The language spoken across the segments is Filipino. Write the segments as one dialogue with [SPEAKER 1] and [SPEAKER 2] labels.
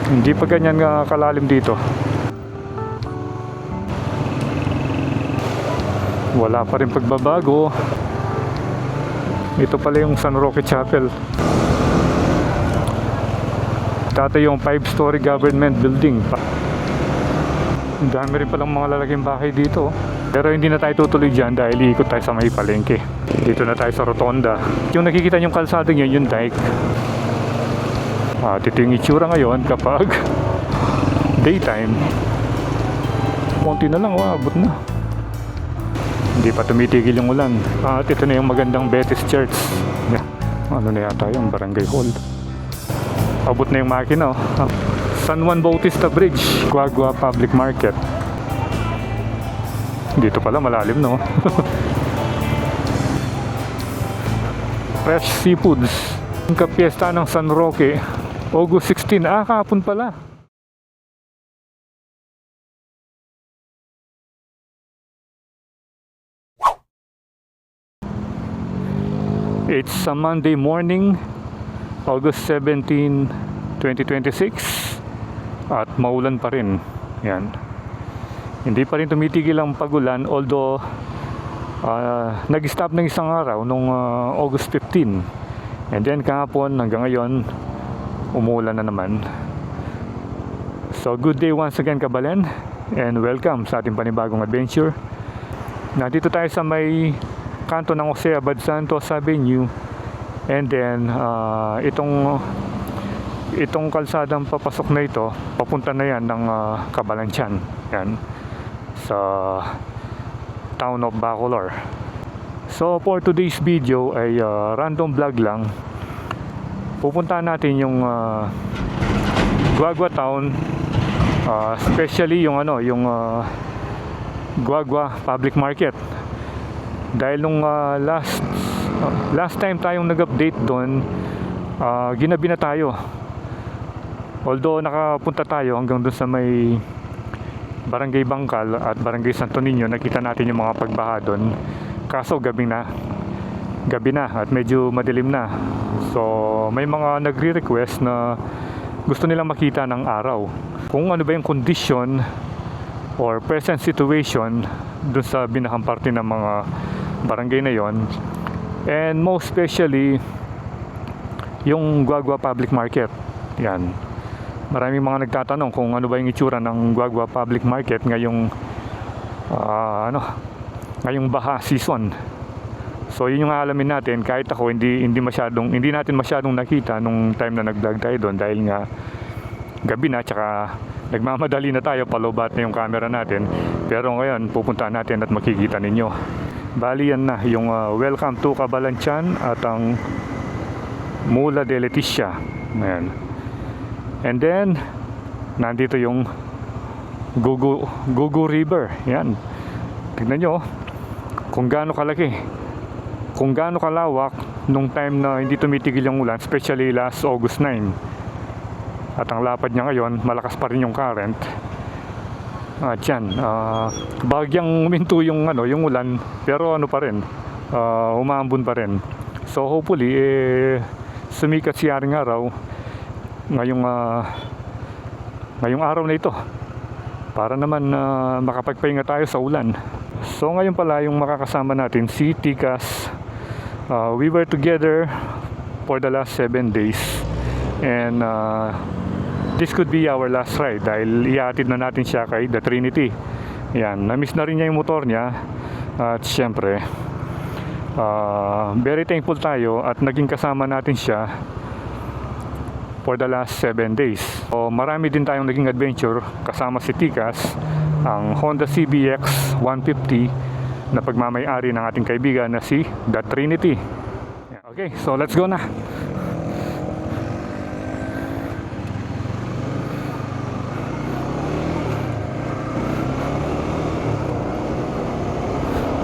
[SPEAKER 1] Hindi pa ganyan nga kalalim dito. Wala pa rin pagbabago. Ito pala yung San Roque Chapel. Dati yung 5-story government building. Ang dami rin palang mga lalaking bahay dito. Pero hindi na tayo tutuloy dyan dahil iikot tayo sa may palengke. Dito na tayo sa Rotonda. Yung nakikita yung kalsada nyo, yung dike. At ito yung itsura ngayon kapag daytime. Konti na lang, abot na. Hindi pa tumitigil yung ulan. At ito na yung magandang Betis Church. Ano na yata yung Barangay Hall. Abot na yung makina. San Juan Bautista Bridge, Guagua Public Market. Dito pala malalim, no? Fresh Seafoods. Ang kapiesta ng San Roque, August 16. Kahapon pala. It's a Monday morning, August 17, 2026. At maulan pa rin. Yan. Hindi pa rin tumitigil ang pagulan, although nag-stop ng isang araw nung August 15. And then kahapon hanggang ngayon umuulan na naman. So good day once again, Kabalen, and welcome sa ating panibagong adventure. Nandito tayo sa may kanto ng Jose Abad Santos Avenue. And then itong kalsadang papasok na ito, papunta na yan ng Cabalantian. Yan, sa town of Bacolor. So for today's video ay random vlog lang. Pupuntahan natin yung Guagua Town, especially yung Guagua Public Market. Dahil nung last time tayong nag-update doon, ginabi na tayo. Although nakapunta tayo hanggang doon sa may Barangay Bangkal at Barangay Santo Niño, nakita natin yung mga pagbaha doon. Kaso gabi na at medyo madilim na. So may mga nagre-request na gusto nilang makita ng araw kung ano ba yung condition or present situation doon sa binahang parte ng mga barangay na yon. And most especially yung Guagua Public Market. Yan. Maraming mga nagtatanong kung ano ba yung itsura ng Guagua Public Market ngayong ngayong baha season. So yun yung alamin natin. Kahit ako hindi natin masyadong nakita nung time na nag-vlog tayo doon dahil nga gabi na, tsaka nagmamadali na tayo, palobat na yung camera natin. Pero ngayon pupuntahan natin at makikita ninyo. Bali yan na yung Welcome to Cabalantian at ang Mula de Leticia. Ayan. And then nandito yung Gugu River. Yan. Tignan nyo kung gaano kalaki, kung gaano kalawak nung time na hindi tumitigil yung ulan, especially last August 9. At ang lapad niya ngayon, malakas pa rin yung current. At yan, bagyang huminto yung ulan, pero pa rin, umaambon pa rin. So hopefully sumikat si Haring Araw ngayong araw na ito para naman makapagpahinga tayo sa ulan. So ngayon pala yung makakasama natin si Tikas. We were together for the last 7 days, and this could be our last ride dahil ihatid na natin siya kay The Trinity. Yan, na-miss na rin niya yung motor niya. At syempre very thankful tayo at naging kasama natin siya for the last 7 days. So marami din tayong naging adventure kasama si Tikas, ang Honda CBX 150 na pagmamay-ari ng ating kaibigan na si The Trinity. Okay, so let's go na.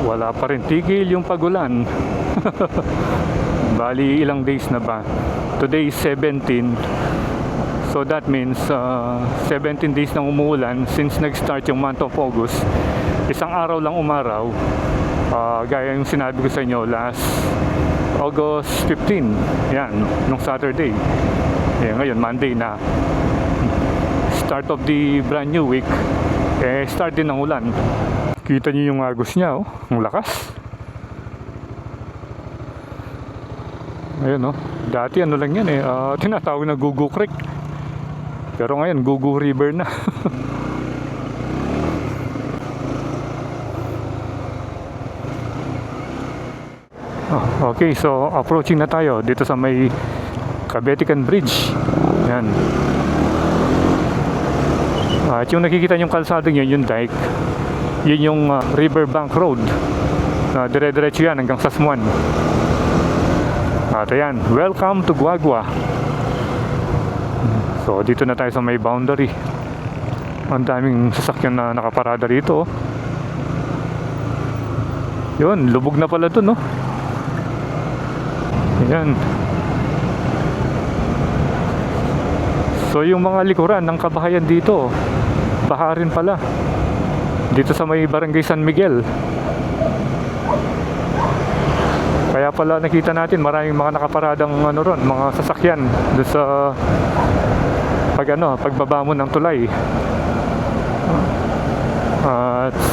[SPEAKER 1] Wala pa rin tigil yung pagulan. Bali ilang days na ba? Today is 17. So that means 17 days nang umuulan since nag-start yung month of August. Isang araw lang umaraw. Gaya yung sinabi ko sa inyo last August 15. Yan, nung Saturday. Ngayon Monday na. start of the brand new week, start din ng ulan. Kita niyo yung agos niya, oh. Ang lakas. Ayun, oh. Dati ano lang yan, tinatawag na Gugu Creek. Pero ngayon, Gugu River na. Okay, so approaching na tayo dito sa may Cabetican Bridge. Yan. At yung nakikita yung kalsadong yun, yung dike, yun yung Riverbank Road. Dire-diretso yan hanggang Sasmuan. At ayan, welcome to Guagua. So dito na tayo sa may boundary. Ang daming sasakyan na nakaparada rito. Yun, lubog na pala dun, no? Ayan. So yung mga likuran ng kabahayan dito, baha rin pala. Dito sa may Barangay San Miguel. Kaya pala nakita natin maraming mga nakaparadang mga sasakyan doon sa pagbaba mo ng tulay.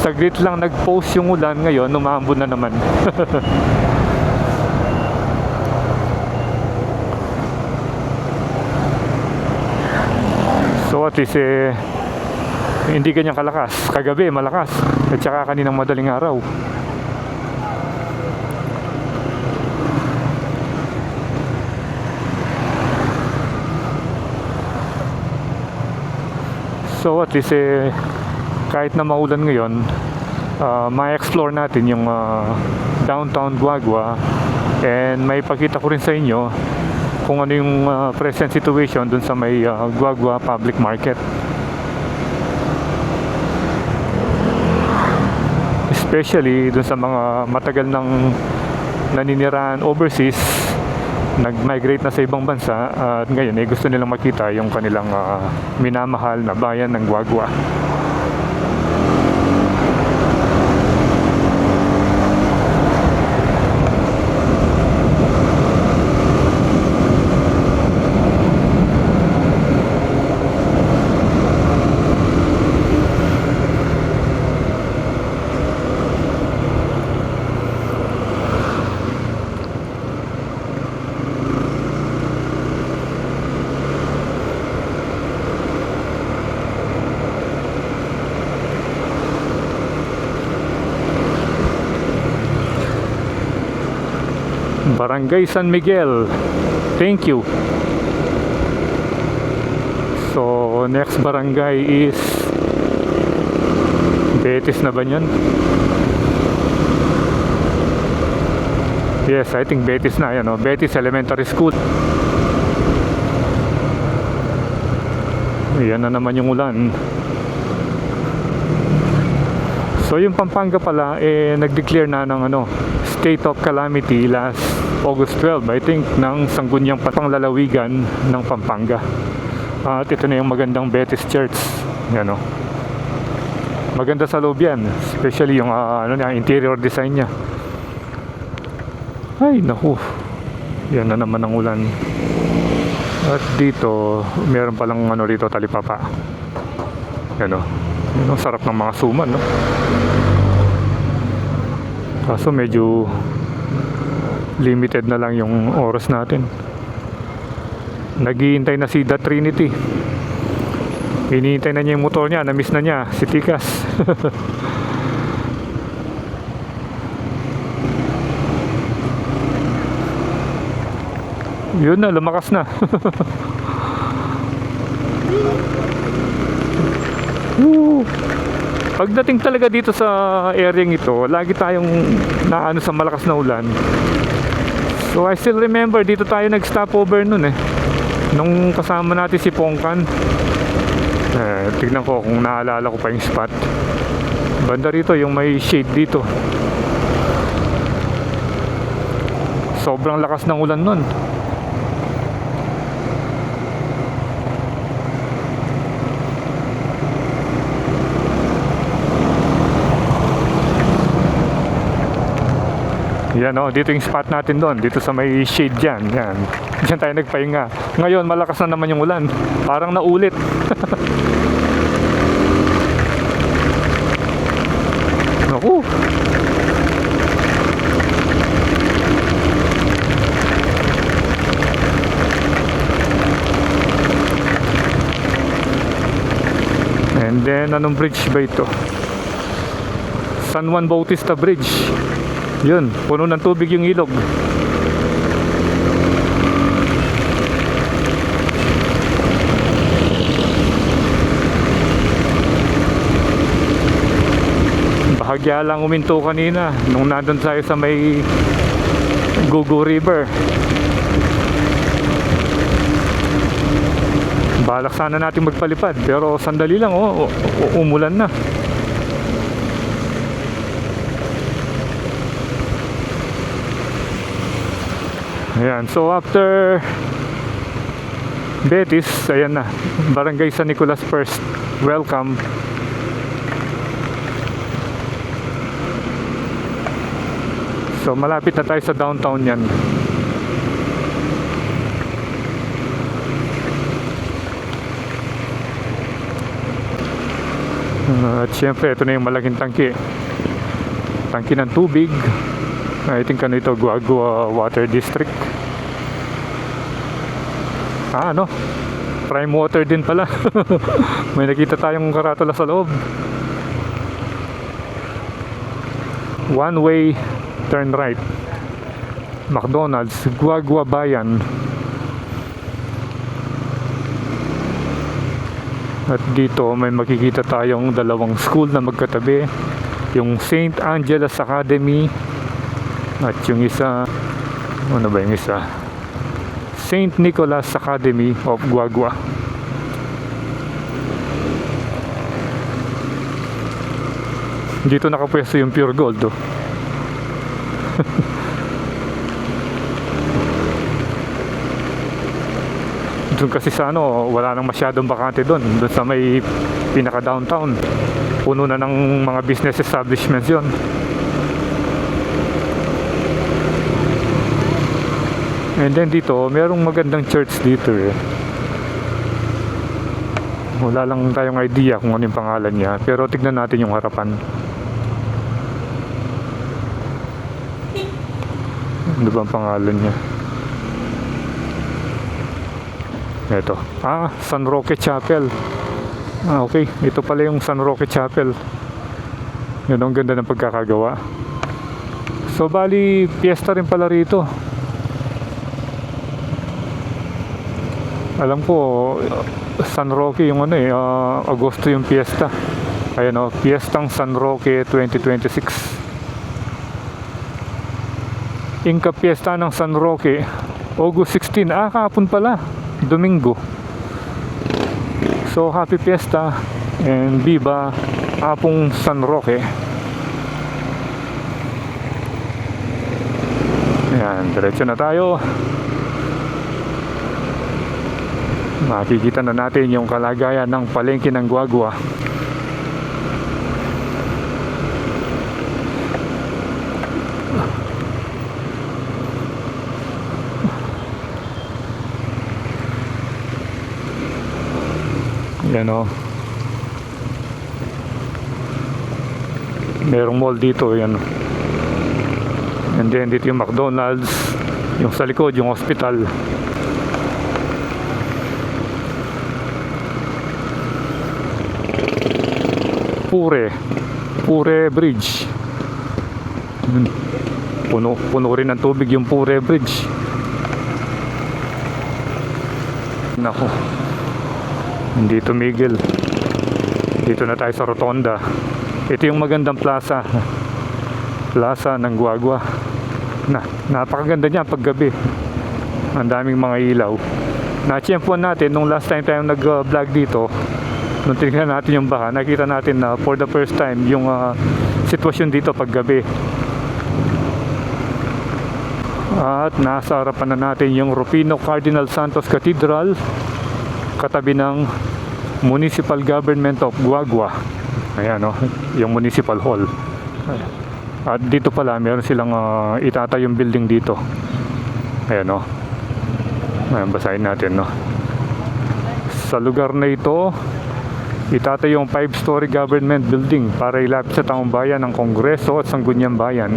[SPEAKER 1] Saglit lang nag-post yung ulan, ngayon umambon na naman. So at least hindi ganyan kalakas. Kagabi malakas, at saka kaninang madaling araw. So at least kahit na maulan ngayon, ma-explore natin yung downtown Guagua, and may pakita ko rin sa inyo kung ano yung present situation dun sa may Guagua Public Market. Especially dun sa mga matagal ng naninirahan overseas, nag-migrate na sa ibang bansa, at ngayon gusto nilang makita yung kanilang minamahal na bayan ng Guagua. Barangay San Miguel. Thank you. So next barangay is Betis na ba yan? Yes, I think Betis na yan, no? Betis Elementary School. Yan na naman yung ulan. So yung Pampanga pala nag-declare na ng state of calamity last August 12, I think, ng Sangguniang Panglalawigan ng Pampanga. At ito na yung magandang Betis Church. Yan, no? Maganda sa loob yan, especially yung interior design niya. Ay naku, yan na naman ang ulan. At dito meron palang rito talipapa. Yan, no? Yan, sarap ng mga suman, no? Kaso medyo limited na lang yung oras natin. Naghihintay na si The Trinity. Hinihintay na niya yung motor niya. Na-miss na niya si Tikas. Yun na, lumakas na. Pagdating talaga dito sa area ito, lagi tayong naano sa malakas na ulan. So I still remember dito tayo nag-stopover nun nung kasama natin si Pongkan. Tignan ko kung naalala ko pa yung spot. Banda rito yung may shade dito. Sobrang lakas ng ulan nun. Yan o, dito yung spot natin doon. Dito sa may shade dyan. Yan. Diyan tayo nagpahinga. Ngayon, malakas na naman yung ulan. Parang naulit. Naku. And then, anong bridge ba ito? San Juan Bautista Bridge. Yun, puno ng tubig yung ilog. Bahagya lang uminto kanina nung nandun tayo sa may Gugu River. Balak sana natin magpalipad pero sandali lang umulan na. Ayan, so after Betis, ayan na, Barangay San Nicolas First. Welcome. So malapit na tayo sa downtown yan. At syempre, ito na yung malaking tangke. Tangke ng tubig. I think ano ito, Guagua Water District. Ano? Prime water din pala. May nakita tayong karatula sa loob. One way, turn right. McDonald's, Guagua Bayan. At dito may makikita tayong dalawang school na magkatabi. Yung St. Angela's Academy at yung isa, ano ba yung isa? St. Nicholas Academy of Guagua. Dito nakapwesto yung Pure Gold Doon kasi sa wala nang masyadong bakante doon sa may pinaka downtown. Puno na ng mga business establishments yon. And then dito, merong magandang church dito Wala lang tayong idea kung ano yung pangalan niya. Pero tignan natin yung harapan. Ano ba ang pangalan niya? Ito. San Roque Chapel. Okay. Ito pala yung San Roque Chapel. Yan ang ganda ng pagkakagawa. So, bali, piyesta rin pala rito. Alam ko, San Roque yung Agosto yung piyesta. Ayan Piyestang San Roque 2026. Inka piyesta ng San Roque, August 16. Kahapon pala, Domingo. So, happy fiesta and viva Apong San Roque. Ayan, diretso na tayo. Makikita na natin yung kalagayan ng palengke ng Guagua. Yan merong mall dito yan. And then dito yung McDonald's, yung sa likod yung hospital. Pure Bridge. Puno rin ng tubig yung Pure Bridge. Nako, hindi tumigil. Dito na tayo sa Rotonda. Ito yung magandang plaza ng Guagua. Napakaganda niya paggabi. Ang daming mga ilaw. Na-tiyempuan natin nung last time tayong nag-vlog dito. Nung tinignan natin yung baka, nakita natin na for the first time yung sitwasyon dito paggabi. At nasa harapan na natin yung Rufino Cardinal Santos Cathedral, katabi ng Municipal Government of Guagua. Ayan yung Municipal Hall. At dito pala meron silang itatayong building dito. Ayan, no. Ayan, basahin natin, no. Sa lugar na ito, itatayong 5-story government building para ilapit sa taong bayan ng Kongreso at Sangguniang Bayan.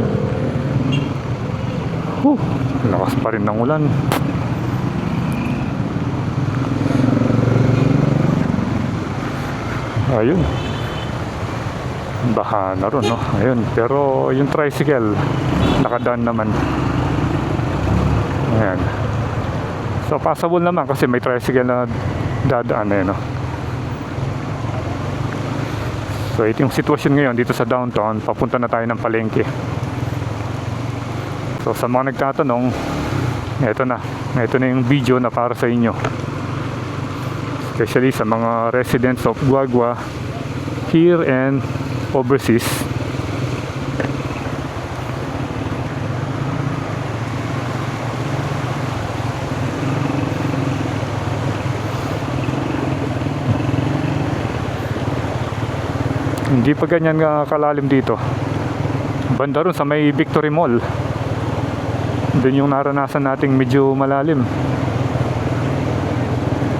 [SPEAKER 1] Lakas pa rin ng ulan. Ayun, baha na ron, no? Ayun, pero yung tricycle nakadaan naman. Ayan. So passable naman kasi may tricycle na dadaan na yun, no? So ito yung sitwasyon ngayon dito sa downtown. Papunta na tayo ng palengke. So sa mga nagtatanong, ito na yung video na para sa inyo, especially sa mga residents of Guagua here and overseas. Hindi pa ganyan kalalim dito. Banda ron sa may Victory Mall, doon yung naranasan nating medyo malalim.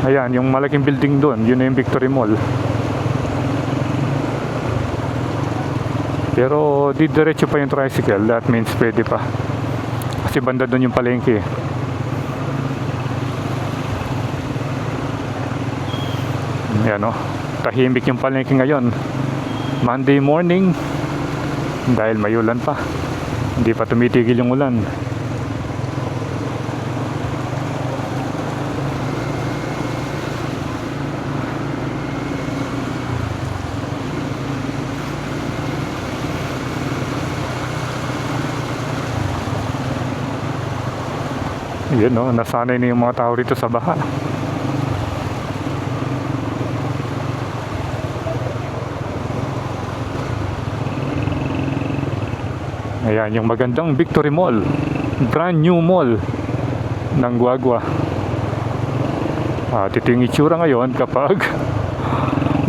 [SPEAKER 1] Ayan, yung malaking building doon, yun na yung Victory Mall. Pero diretso pa yung tricycle, that means pwede pa. Kasi banda doon yung palengke. Ayan, no? Tahimik yung palengke ngayon. Monday morning, dahil may ulan pa. Hindi pa tumitigil yung ulan. Yun, no, nasanay na yung mga tao rito sa baha. Ayan, yung magandang Victory Mall, brand new mall ng Guagua. Ito yung itsura ngayon kapag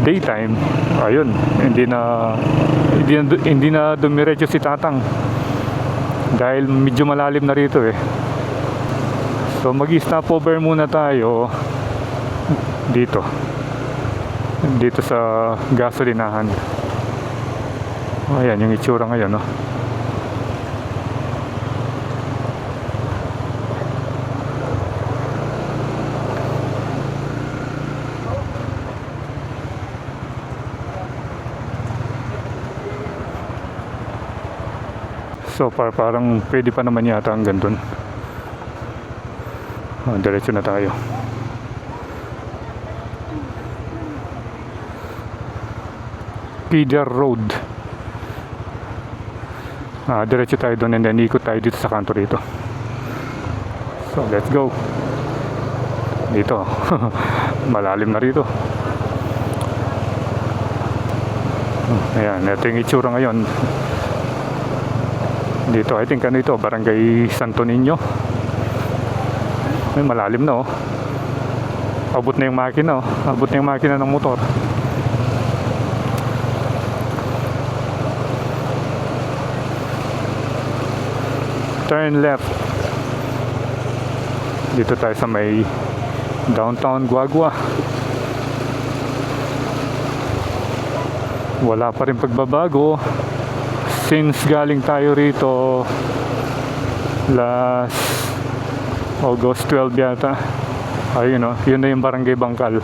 [SPEAKER 1] daytime. Ayun, hindi na dumiretso si Tatang dahil medyo malalim na rito eh. So mag-stopover muna tayo dito sa gasolinahan. Ayan yung itsura ngayon, no? So parang pwede pa naman yata hanggang dun. Diretso na tayo. Pider Road. Diretso tayo dun and then ikot tayo dito sa kanto rito. So let's go. Dito malalim na rito. Ayan, ito yung itsura ngayon dito. I think ano ito, Barangay Santo Niño. May malalim na, oh. Abot na yung makina, oh. Abot na yung makina ng motor. Turn left. Dito tayo sa may downtown Guagua. Wala pa rin pagbabago since galing tayo rito last August 12 yata. Ayun, no? Yun na yung Barangay Bangkal.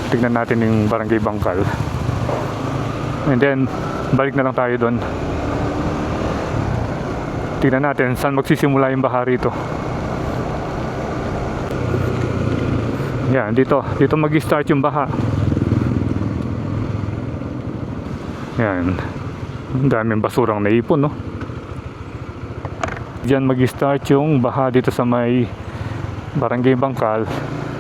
[SPEAKER 1] Tignan natin yung Barangay Bangkal. And then balik na lang tayo doon. Tignan natin saan magsisimula yung baha rito. Yan, dito mag-start yung baha. Yan, ang daming basurang naipon, no? Diyan mag-start yung baha dito sa may Barangay Bangkal.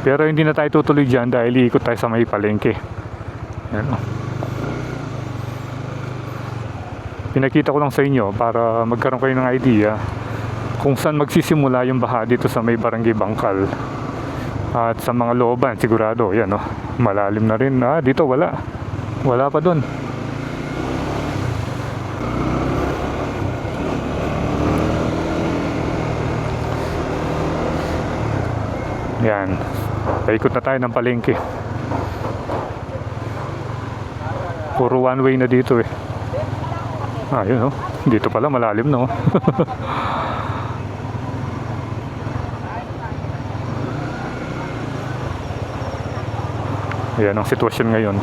[SPEAKER 1] Pero hindi na tayo tutuloy dyan dahil iikot tayo sa may palengke. Yan, no? Pinakita ko lang sa inyo para magkaroon kayo ng idea kung saan magsisimula yung baha dito sa may Barangay Bangkal. At sa mga looban sigurado, yan, no? Malalim na rin. Dito wala pa dun. Yan. Paikot na tayo ng palengke. Puro one way na dito eh. Yun oh. Dito pala malalim no. Yan ang sitwasyon ngayon.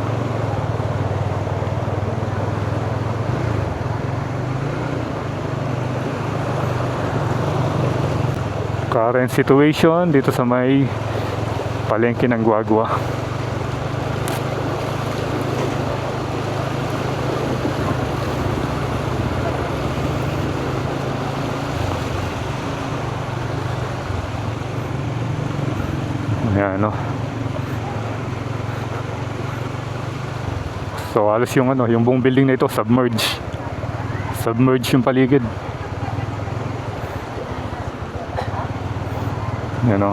[SPEAKER 1] Current situation dito sa may palengke ng Guagua. Ayan no. So halos yung yung buong building na ito submerged yung paligid. Yan o.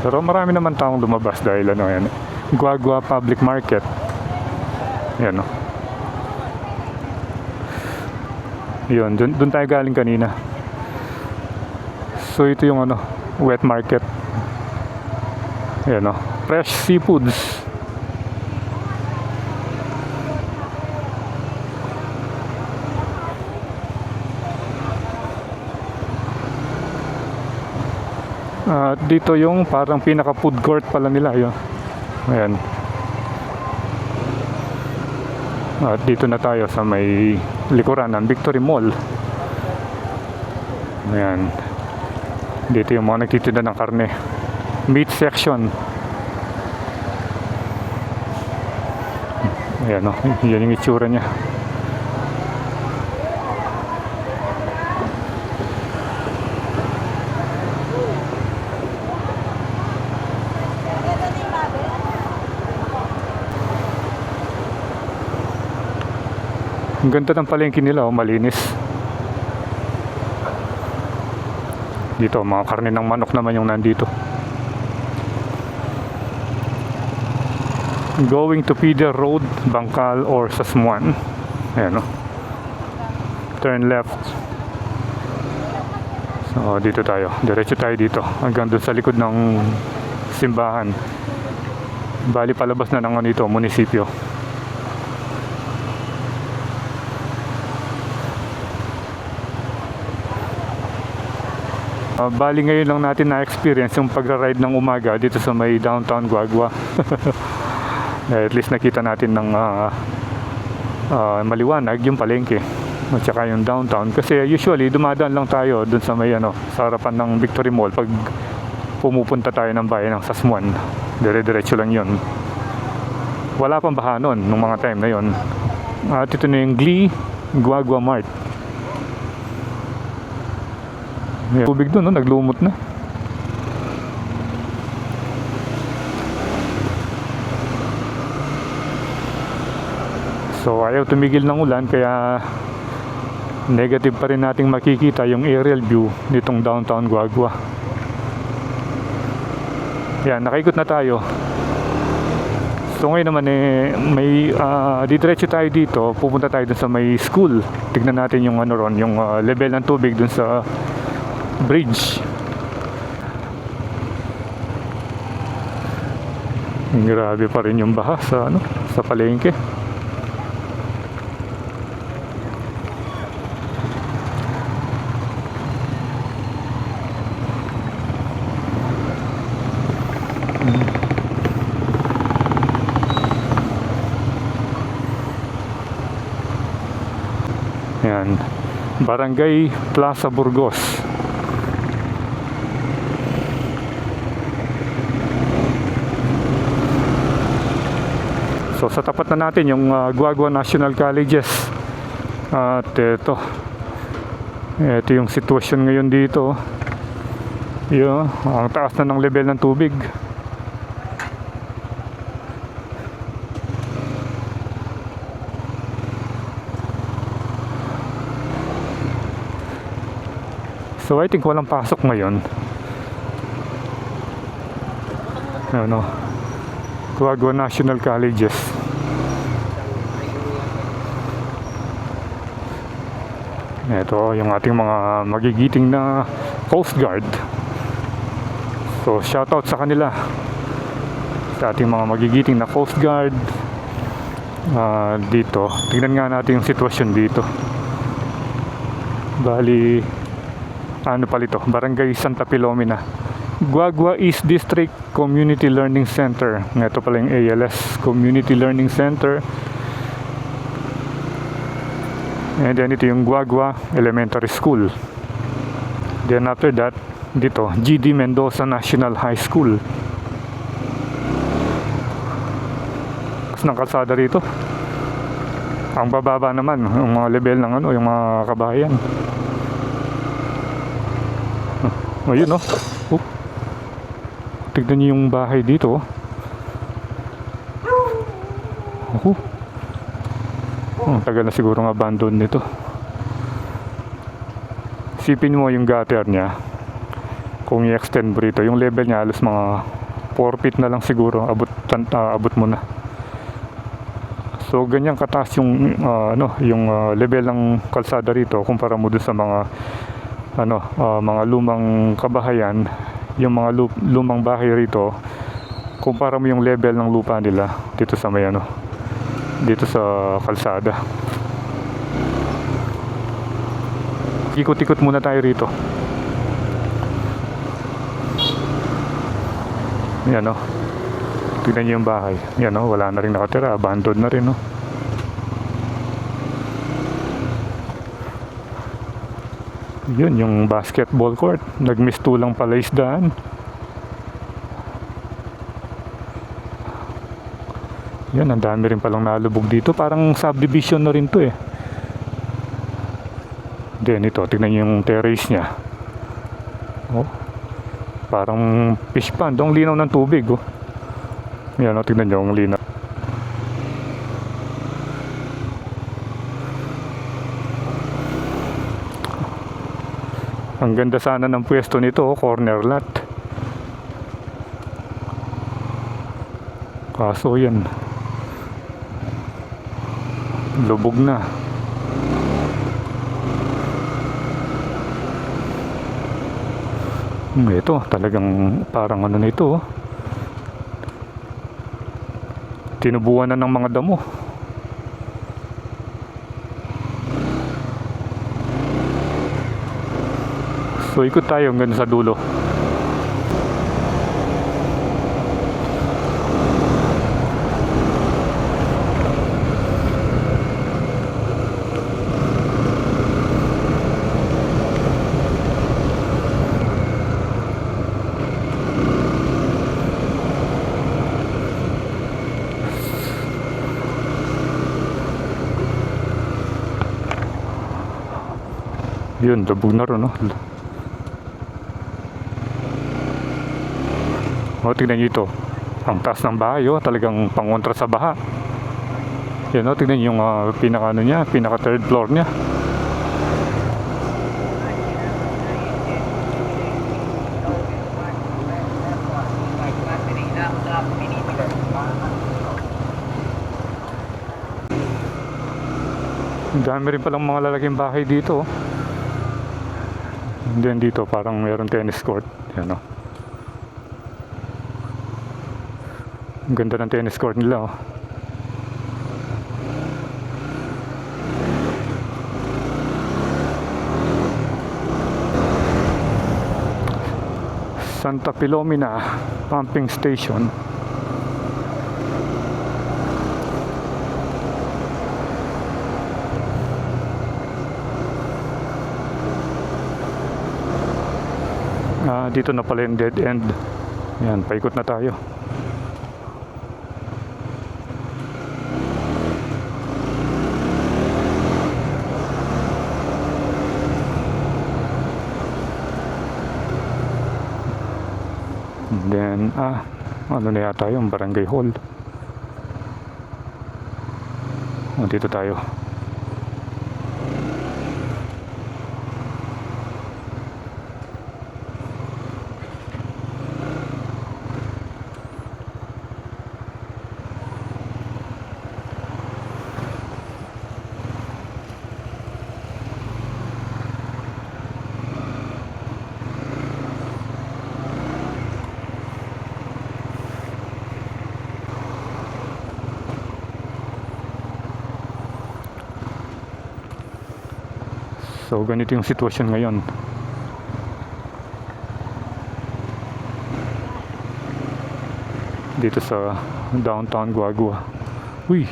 [SPEAKER 1] Pero marami naman taong lumabas dahil yan, Guagua Public Market. Yan o. Yun, dun tayo galing kanina. So ito yung wet market. Yan o. Fresh seafoods. Dito yung parang pinaka food court pala nila yun. Ayan. At dito na tayo sa may likuran ng Victory Mall. Ayan. Dito yung mga nagtitinda ng karne. Meat section. Ayan o. Yan yung itsura niya. Ang ganda ng palengke nila, malinis. Dito, mga karne ng manok naman yung nandito. Going to Pider Road, Bangkal or Sasmuan. Ayan o. Turn left. So, dito tayo. Diretso tayo dito. Hanggang doon sa likod ng simbahan. Bali, palabas na ng munisipyo. Bali ngayon lang natin na-experience yung pagra-ride ng umaga dito sa may downtown Guagua. At least nakita natin ng maliwanag yung palengke at saka yung downtown. Kasi usually dumadaan lang tayo dun sa may sa harapan ng Victory Mall pag pumupunta tayo ng bayan ng Sasmuan. Dire-diretso lang yun. Wala pang baha nun nung mga time na yun. At ito na yung Glee Guagua Mart. Yeah. Tubig doon, naglumot na. So ayaw tumigil ng ulan kaya negative pa rin nating makikita yung aerial view nitong downtown Guagua. Yan, nakaikot na tayo. So ngayon naman may didiretso tayo dito, pupunta tayo dun sa may school. Tignan natin yung ron, yung level ng tubig dun sa bridge. Grabe pa rin yung baha sa palengke. Yan, Barangay Plaza Burgos. So sa tapat na natin yung Guagua National Colleges. At ito yung sitwasyon ngayon dito. Ang taas na ng level ng tubig. So I think walang pasok ngayon. Guagua National Colleges. Ito yung ating mga magigiting na Coast Guard. So shoutout sa kanila, sa ating mga magigiting na Coast Guard. Dito, tingnan nga natin yung sitwasyon dito. Bali, ano pala ito? Barangay Santa Filomena, Guagua East District Community Learning Center. Ito pala yung ALS, Community Learning Center. And then ito yung Guagua Elementary School. Then after that, dito, GD Mendoza National High School. Tapos ng kalsada rito. Ang bababa naman, yung mga level ng ano, yung mga kabahayan. Ayun, no? Tignan niyo yung bahay dito. Tagal na siguro ng abandon nito. Sipin mo yung gutter niya. Kung i-extend mo rito, yung level niya halos mga 4 feet na lang siguro. Abot mo na. So ganyan kataas yung level ng kalsada rito kumpara mo dun sa mga mga lumang kabahayan. Yung mga lumang bahay rito, kumpara mo yung level ng lupa nila dito sa may dito sa kalsada. Ikot-ikot muna tayo rito. Yan, no? Tignan niyo yung bahay. Yan, no? Wala na rin nakatira. Abandoned na rin, no? Yun, yung basketball court. Nagmisto lang pala isdaan. Yan, ang dami rin palang nalubog dito. Parang subdivision na rin to eh. Then ito, tignan niyo yung terrace niya. Oh, parang fish pond. Ang linaw ng tubig, oh. Yan, oh, tignan niyo ang linaw. Ang ganda sana ng pwesto nito, oh, corner lot. Kaso yan, lubog na. Ito, talagang parang ano na ito, oh. Tinubuan na ng mga damo. So ikot tayo hanggang sa dulo. Yun, lubog na rin, no? O, tignan nyo ito. Ang taas ng bahay, oh. Talagang pangontra sa baha. Yan, o, tignan nyo yung pinaka third floor niya. Ang dami rin palang mga lalaking bahay dito, oh. And then dito parang mayroong tennis court. Yan, oh. Ang ganda ng tennis court nila, oh. Santa Filomena Pumping Station. Dito na pala yung dead end. Yan, paikot na tayo. Then, ano na yata yung barangay hall. Dito tayo. So ganito yung sitwasyon ngayon. Dito sa downtown Guagua. Uy,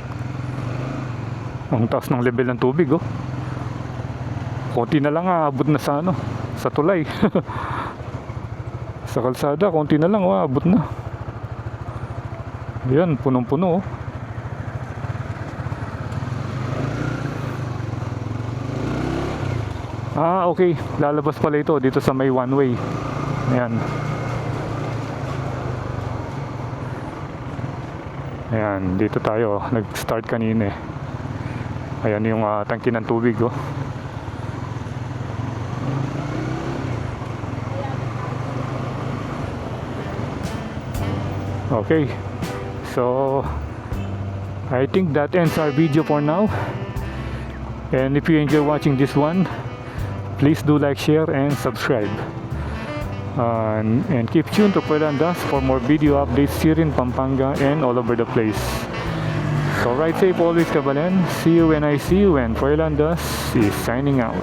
[SPEAKER 1] ang taas ng level ng tubig, oh. Konti na lang aabot na sa ano, sa tulay. Sa kalsada, konti na lang, aabot na. Ayan, punong-puno, oh. Okay, lalabas pala ito dito sa may one way. Ayan. Ayan, dito tayo nag-start kanina, eh. Ayan yung tangke ng tubig, oh. Okay, so I think that ends our video for now. And if you enjoy watching this one, please do like, share, and subscribe. And keep tuned to Puelan Das for more video updates here in Pampanga and all over the place. So ride safe always, Kabalen. See you when I see you, and Puelan Das is signing out.